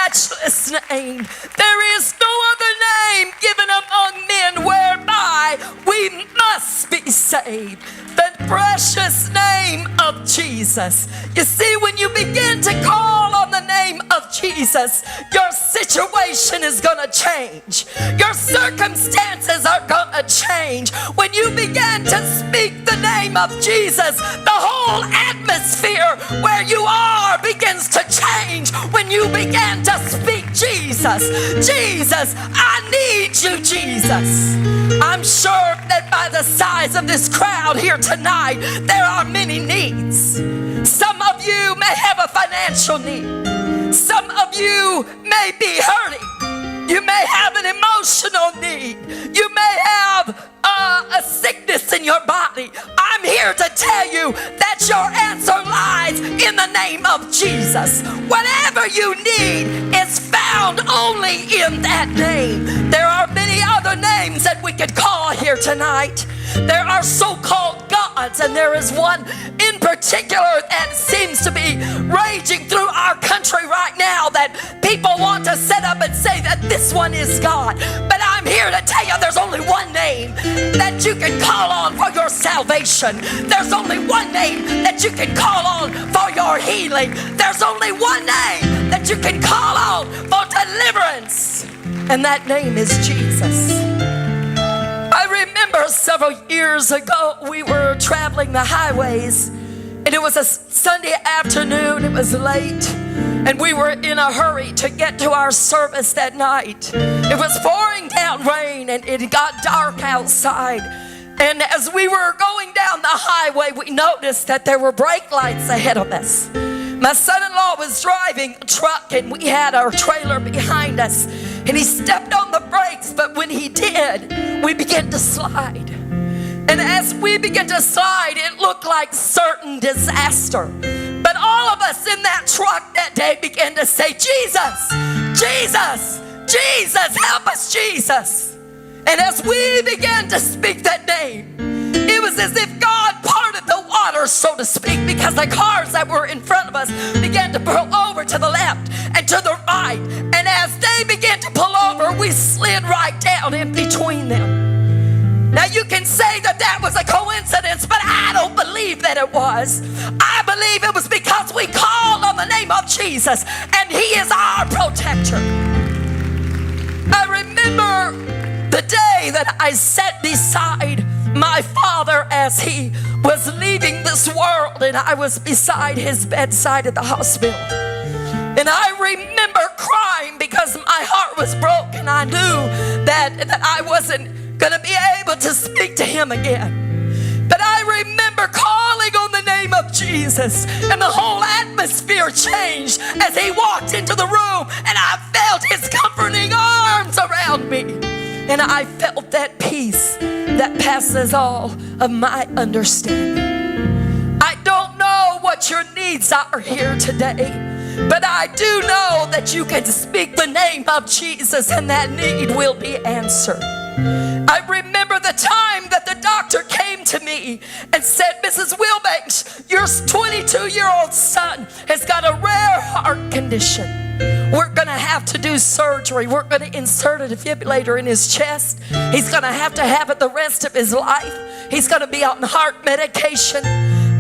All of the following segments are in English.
matchless name. There is no other name given among men whereby we must be saved. The precious name of Jesus. You see, when you begin to call on the name of Jesus, your situation is going to change. Your circumstances are going to change. When you begin to speak the name of Jesus, the whole atmosphere where you are begins to change. When you begin to speak Jesus, Jesus, I need you, Jesus. I'm sure that by the size of this crowd here tonight, there are many needs. Some of you may have a financial need. Some of you may be hurting. You may have an emotional need. You may have a sickness in your body. I'm here to tell you that your answer lies in the name of Jesus. Whatever you need is found only in that name. There are many other names that we could call here tonight. There are so-called gods, and there is one in particular that seems to be raging through our country right now, that people want to set up and say that this one is God. But I'm here to tell you there's only one name that you can call on for your salvation. There's only one name that you can call on for your healing. There's only one name that you can call on for deliverance, and that name is Jesus. I remember several years ago we were traveling the highways, and it was a Sunday afternoon. It was late, and we were in a hurry to get to our service that night. It was pouring down rain, and it got dark outside. And as we were going down the highway, we noticed that there were brake lights ahead of us. My son-in-law was driving a truck, and we had our trailer behind us, and he stepped on the brakes, but when he did, we began to slide. And as we began to slide, it looked like certain disaster. But all of us in that truck that day began to say, Jesus, Jesus, Jesus, help us, Jesus. And as we began to speak that name, it was as if God parted the water, so to speak, because the cars that were in front of us began to pull over to the left and to the right. And as they began to pull over, we slid right down in between them. Now you can say that that was a coincidence, but I don't believe that it was. I believe it was because we called on the name of Jesus, and He is our protector. I remember the day that I sat beside my father as he was leaving this world, and I was beside his bedside at the hospital. And I remember crying because my heart was broken. I knew that I wasn't going to be able to speak to him again. But I remember calling on the name of Jesus, and the whole atmosphere changed as he walked into the room, and I felt his comforting arms around me. And I felt that peace that passes all of my understanding. I don't know what your needs are here today, but I do know that you can speak the name of Jesus and that need will be answered. I remember the time that the doctor came to me and said, Mrs. Wilbanks, your 22-year-old son has got a rare heart condition. We're going to have to do surgery. We're going to insert a defibrillator in his chest. He's going to have it the rest of his life. He's going to be on heart medication.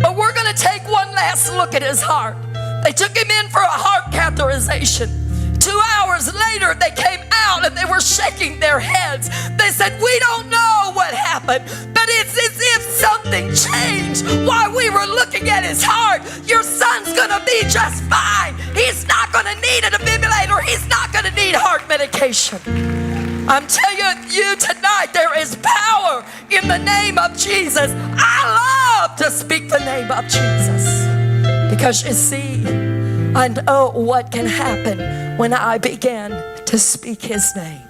But we're going to take one last look at his heart. They took him in for a heart catheterization. 2 hours later, they came out and they were shaking their heads. They said, we don't know what happened, but it's as if something changed while we were looking at his heart. Your son's going to be just fine. He's not going to need a defibrillator. He's not going to need heart medication. I'm telling you tonight, there is power in the name of Jesus. I love to speak the name of Jesus because you see, I know what can happen when I begin to speak His name.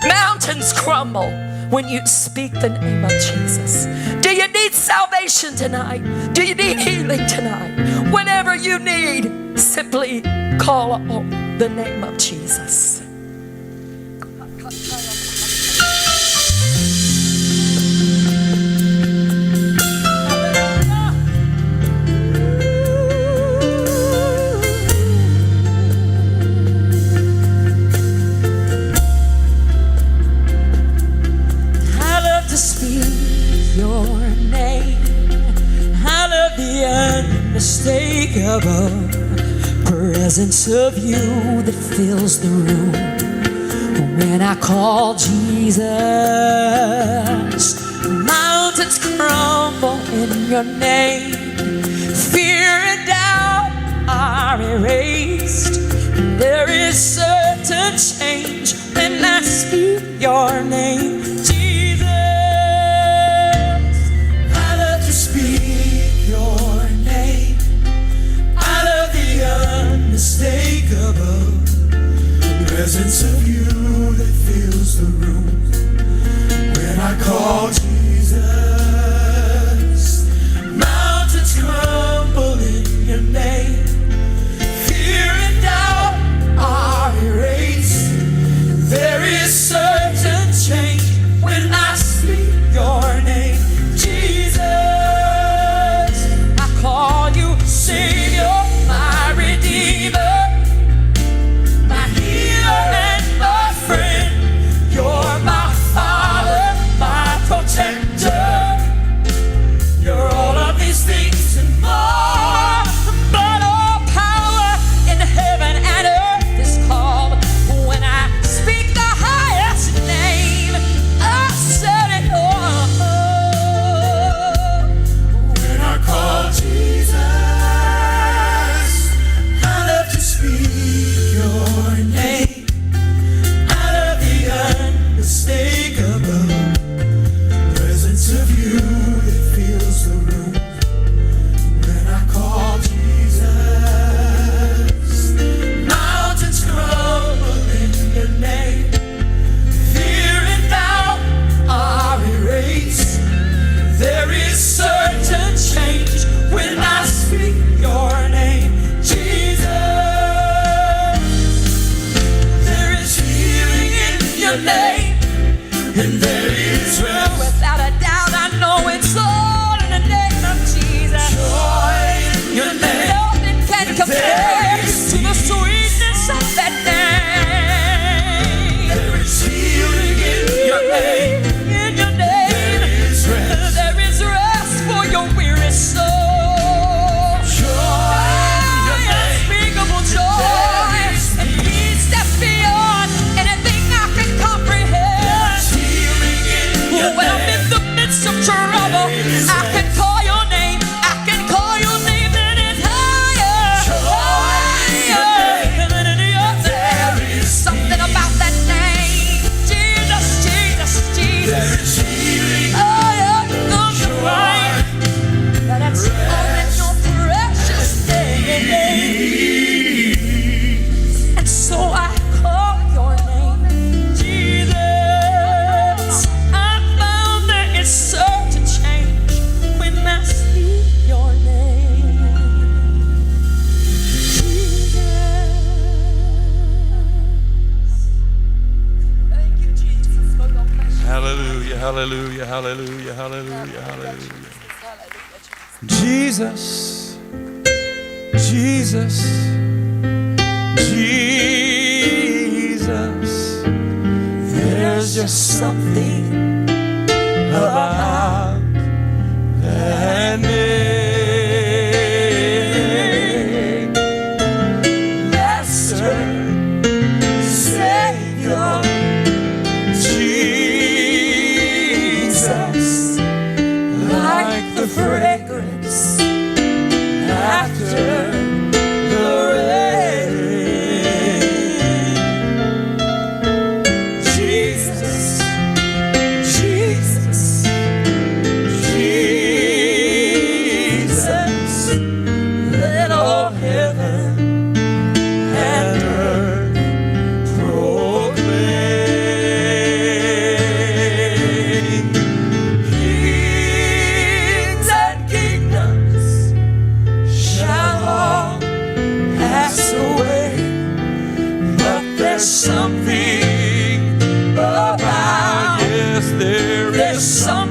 Mountains crumble when you speak the name of Jesus. Do you need salvation tonight? Do you need healing tonight? Whatever you need, simply call on the name of Jesus. presence of you that fills the room. When I call Jesus, mountains crumble in your name. Fear and doubt are erased. There is certain change when I speak your name. Jesus, I love to speak your name. I love the unmistakable presence of you that fills the room. When I call Jesus, mountains crumble in your name. Fear and doubt are erased. There is certain change when I speak your name. Jesus, I call you Savior, my Redeemer, my healer and my friend. You're my Father, my protector. You're all of these things and more. But all power in heaven and earth is called when I speak the highest name. I said it all. When I call Jesus, I love to speak your name. I love the unmistakable presence of you that fills the room. When I call Jesus, mountains crumble in your name. Fear and doubt are erased. There is certain change when I speak your name. Jesus, there is healing in your name, and there is rest. Without a doubt, I know it's all in the name of Jesus. Joy in your name. Nothing can compare to the sweetness of that name. There is healing in your name. In your name. There is rest. There is rest for your weary soul. Joy in your name. Unspeakable joy. And peace that's beyond anything I can comprehend. Healing in your when I'm in the midst of trouble, I can call your name. I can call your name and it's higher. Higher than any other. There is something about that name. Jesus, Jesus, Jesus. There is healing. Oh, yeah, I'm right. But it's all in your precious name. And so I call your name, Jesus. I found there is certain change when I speak your name, Jesus. Thank you, Jesus, for your precious. Hallelujah, hallelujah, hallelujah, hallelujah, hallelujah. Jesus, Jesus, Jesus, there's just something about that name. Master, Savior, Jesus, like the fragrance after the rain. Jesus, Jesus, Jesus, let all heaven and earth proclaim. Kings and kingdoms shall all pass away, but there's something about, Yes, there there's is something